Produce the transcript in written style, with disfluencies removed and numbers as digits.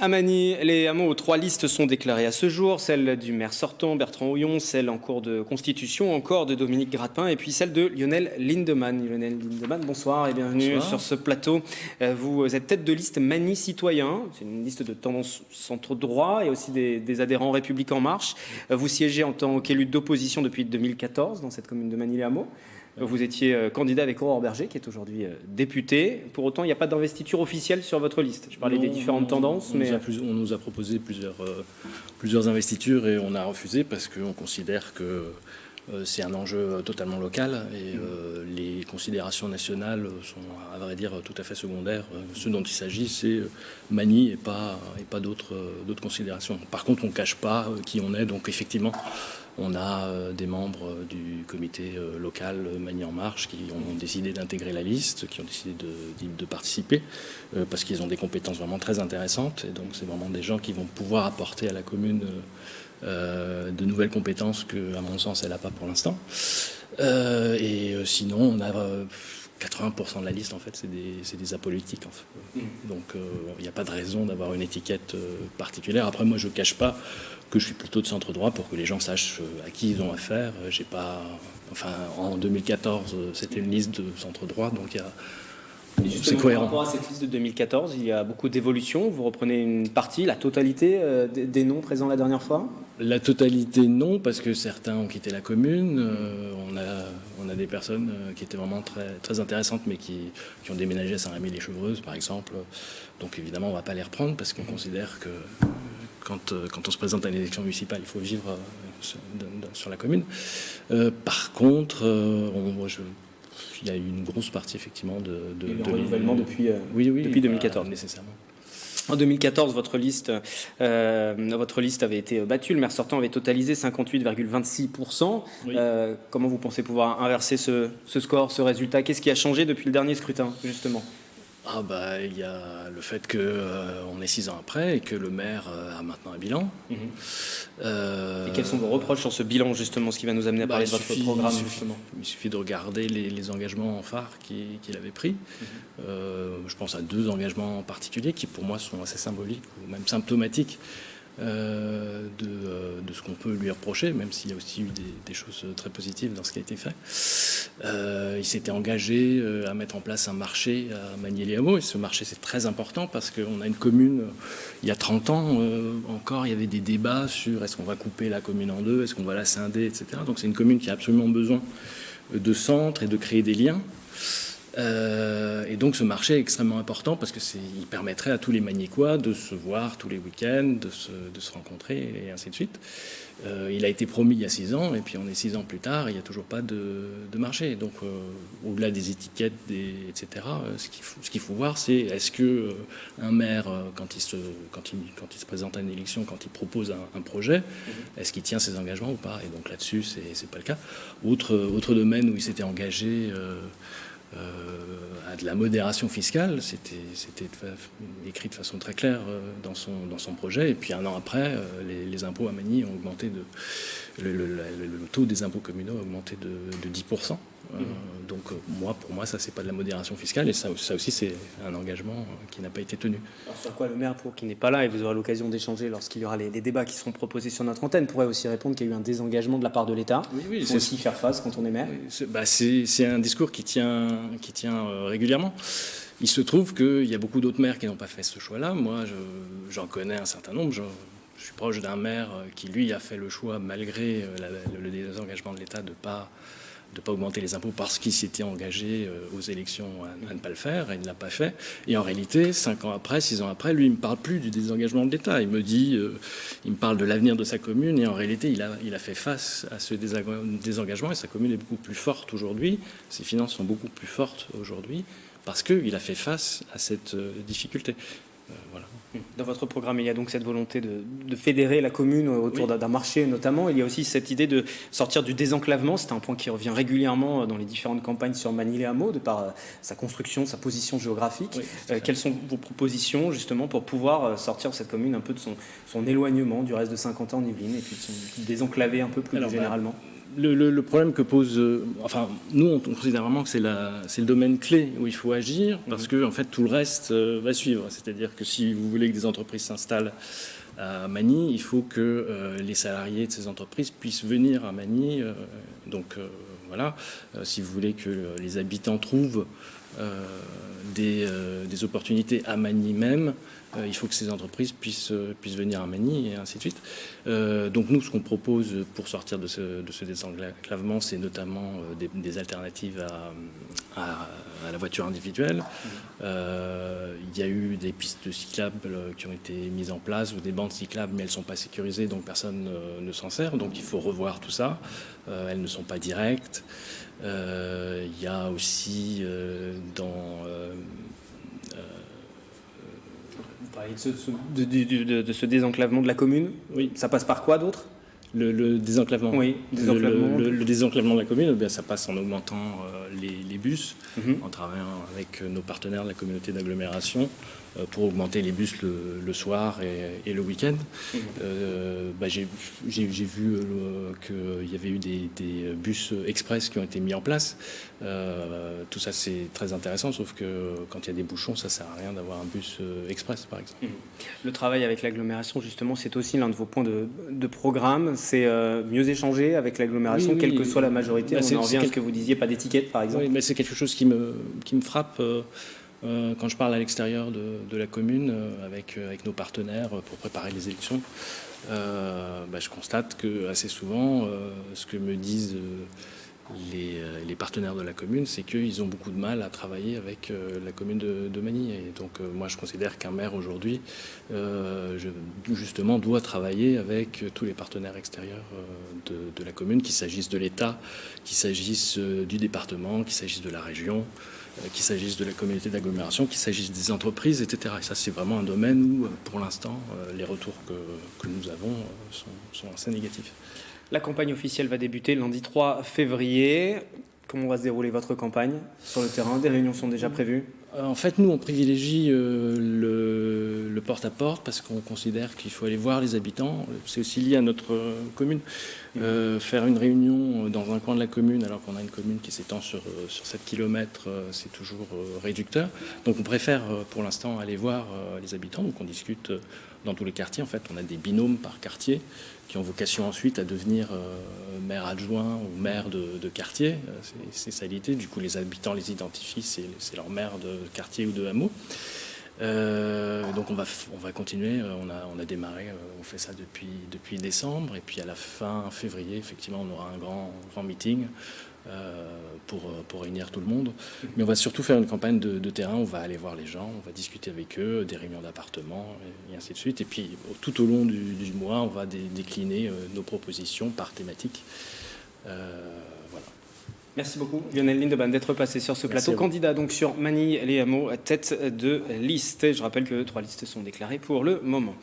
À Magny, les hameaux aux 3 listes sont déclarées à ce jour, celle du maire sortant Bertrand Houillon, celle en cours de constitution encore de Dominique Grappin et puis celle de Lionel Lindemann. Lionel Lindemann, bonsoir et bienvenue Bonsoir. sur ce plateau. Vous êtes tête de liste Magny Citoyen, c'est une liste de tendance centre-droit et aussi des adhérents République En Marche. Vous siégez en tant qu'élu d'opposition depuis 2014 dans cette commune de Magny-les-Hameaux. Vous étiez candidat avec Aurore Berger, qui est aujourd'hui députée. Pour autant, il n'y a pas d'investiture officielle sur votre liste. Je parlais des différentes tendances, mais... On nous a proposé plusieurs investitures et on a refusé parce qu'on considère que c'est un enjeu totalement local et les considérations nationales sont, à vrai dire, tout à fait secondaires. Ce dont il s'agit, c'est Magny et pas d'autres considérations. Par contre, on ne cache pas qui on est, donc effectivement... On a des membres du comité local Magny En Marche qui ont décidé d'intégrer la liste, qui ont décidé de participer, parce qu'ils ont des compétences vraiment très intéressantes. Et donc, c'est vraiment des gens qui vont pouvoir apporter à la commune de nouvelles compétences que, à mon sens, elle n'a pas pour l'instant. Sinon, on a... 80% de la liste, en fait, c'est des apolitiques. En fait. Donc, il n'y a pas de raison d'avoir une étiquette particulière. Après, moi, je ne cache pas que je suis plutôt de centre-droit pour que les gens sachent à qui ils ont affaire. J'ai pas... Enfin, en 2014, c'était une liste de centre-droit, donc il y a... C'est cohérent. Par rapport à cette liste de 2014, il y a beaucoup d'évolutions. Vous reprenez une partie, la totalité des noms présents la dernière fois? La totalité, non, parce que certains ont quitté la commune. On a des personnes qui étaient vraiment très, très intéressantes, mais qui ont déménagé à Saint-Rémy-les-Chevreuses, par exemple. Donc évidemment, on ne va pas les reprendre, parce qu'on considère que quand on se présente à une élection municipale, il faut vivre sur la commune. Par contre, il y a eu une grosse partie, effectivement, de renouvellement depuis 2014. Nécessairement. En 2014, votre liste avait été battue. Le maire sortant avait totalisé 58,26%. Oui. Comment vous pensez pouvoir inverser ce score, ce résultat? Qu'est-ce qui a changé depuis le dernier scrutin, justement? Il y a le fait qu'on est 6 ans après et que le maire a maintenant un bilan. Et quels sont vos reproches sur ce bilan, justement, ce qui va nous amener à parler de votre programme, justement? Il suffit de regarder les engagements phares qu'il avait pris. Je pense à 2 engagements en particulier qui, pour moi, sont assez symboliques ou même symptomatiques de ce qu'on peut lui reprocher, même s'il y a aussi eu des choses très positives dans ce qui a été fait. Il s'était engagé à mettre en place un marché à Magny-les-Hameaux, et ce marché, c'est très important parce qu'on a une commune, il y a 30 ans encore, il y avait des débats sur est-ce qu'on va couper la commune en 2, est-ce qu'on va la scinder, etc. Donc c'est une commune qui a absolument besoin de centres et de créer des liens. Et donc ce marché est extrêmement important parce qu'il permettrait à tous les Magnécois de se voir tous les week-ends, de se rencontrer et ainsi de suite. Il a été promis il y a 6 ans et puis on est 6 ans plus tard, il n'y a toujours pas de marché. Donc au-delà des étiquettes, etc., ce qu'il faut voir, c'est est-ce que un maire, quand il se présente à une élection, quand il propose un projet, est-ce qu'il tient ses engagements ou pas? Et donc là-dessus, c'est pas le cas. Autre domaine où il s'était engagé... à de la modération fiscale, c'était écrit de façon très claire dans son projet. Et puis 1 an après, les impôts à Magny ont augmenté le taux des impôts communaux a augmenté de 10%. Donc pour moi, ça c'est pas de la modération fiscale et ça aussi c'est un engagement qui n'a pas été tenu. Alors sur quoi le maire, pour qui n'est pas là, et vous aurez l'occasion d'échanger lorsqu'il y aura les débats qui seront proposés sur notre antenne, pourrait aussi répondre qu'il y a eu un désengagement de la part de l'État. Il faut aussi faire face quand on est maire. C'est un discours qui tient régulièrement. Il se trouve qu'il y a beaucoup d'autres maires qui n'ont pas fait ce choix-là. Moi, j'en connais un certain nombre. Je suis proche d'un maire qui, lui, a fait le choix, malgré le désengagement de l'État, de pas augmenter les impôts parce qu'il s'était engagé aux élections à ne pas le faire, et il ne l'a pas fait. Et en réalité, 5 ans après, 6 ans après, lui, il ne me parle plus du désengagement de l'État. Il me parle de l'avenir de sa commune, et en réalité, il a fait face à ce désengagement, et sa commune est beaucoup plus forte aujourd'hui. Ses finances sont beaucoup plus fortes aujourd'hui, parce qu'il a fait face à cette difficulté. Voilà. Dans votre programme, il y a donc cette volonté de fédérer la commune autour d'un marché notamment. Il y a aussi cette idée de sortir du désenclavement. C'est un point qui revient régulièrement dans les différentes campagnes sur Magny-les-Hameaux, de par sa construction, sa position géographique. Quelles sont vos propositions justement pour pouvoir sortir cette commune un peu de son éloignement du reste de Saint-Quentin-en-Yvelines et puis de désenclaver un peu plus généralement? Le problème que pose... enfin, nous, on considère vraiment que c'est le domaine clé où il faut agir, parce que en fait, tout le reste va suivre. C'est-à-dire que si vous voulez que des entreprises s'installent à Magny, il faut que les salariés de ces entreprises puissent venir à Magny. Voilà. Si vous voulez que les habitants trouvent des opportunités à Magny même, il faut que ces entreprises puissent venir à Magny et ainsi de suite. Donc nous, ce qu'on propose pour sortir de ce désenclavement, c'est notamment des alternatives à la voiture individuelle. Il y a eu des pistes cyclables qui ont été mises en place, ou des bandes cyclables, mais elles ne sont pas sécurisées, donc personne ne s'en sert. Donc il faut revoir tout ça. Elles ne sont pas directes. Il y a aussi Vous parlez de ce désenclavement de la commune. Oui. Ça passe par quoi d'autre? Le désenclavement. Oui, le désenclavement de la commune, bien, ça passe en augmentant les bus, en travaillant avec nos partenaires de la communauté d'agglomération pour augmenter les bus le soir et le week-end. J'ai vu qu'il y avait eu des bus express qui ont été mis en place. Tout ça, c'est très intéressant, sauf que quand il y a des bouchons, ça ne sert à rien d'avoir un bus express, par exemple. Le travail avec l'agglomération, justement, c'est aussi l'un de vos points de programme. C'est mieux échanger avec l'agglomération, quelle que soit la majorité. On en revient à ce que vous disiez, pas d'étiquette, par exemple. Oui, mais c'est quelque chose qui me frappe quand je parle à l'extérieur de la commune, avec nos partenaires pour préparer les élections. Je constate que assez souvent, ce que me disent les partenaires de la commune, c'est qu'ils ont beaucoup de mal à travailler avec la commune de Magny. Et donc moi, je considère qu'un maire aujourd'hui, justement, doit travailler avec tous les partenaires extérieurs de la commune, qu'il s'agisse de l'État, qu'il s'agisse du département, qu'il s'agisse de la région, qu'il s'agisse de la communauté d'agglomération, qu'il s'agisse des entreprises, etc. Et ça, c'est vraiment un domaine où, pour l'instant, les retours que nous avons sont assez négatifs. La campagne officielle va débuter lundi 3 février. Comment va se dérouler votre campagne sur le terrain? Des réunions sont déjà prévues? En fait, nous, on privilégie le porte-à-porte parce qu'on considère qu'il faut aller voir les habitants. C'est aussi lié à notre commune. Faire une réunion dans un coin de la commune, alors qu'on a une commune qui s'étend sur 7 km, c'est toujours réducteur. Donc on préfère pour l'instant aller voir les habitants. Donc on discute dans tous les quartiers. En fait, on a des binômes par quartier qui ont vocation ensuite à devenir maire adjoint ou maire de quartier. C'est ça l'idée. Du coup, les habitants les identifient, c'est leur maire de quartier ou de hameau. Donc on va continuer. On a démarré, on fait ça depuis décembre, et puis à la fin février, effectivement, on aura un grand meeting pour réunir tout le monde. Mais on va surtout faire une campagne de terrain. On va aller voir les gens, on va discuter avec eux, des réunions d'appartements et ainsi de suite. Et puis tout au long du mois, on va décliner nos propositions par thématique. Voilà. Merci beaucoup Lionel Lindemann d'être passé sur ce plateau. Candidat donc sur Magny les Hameaux, tête de liste. Je rappelle que 3 listes sont déclarées pour le moment.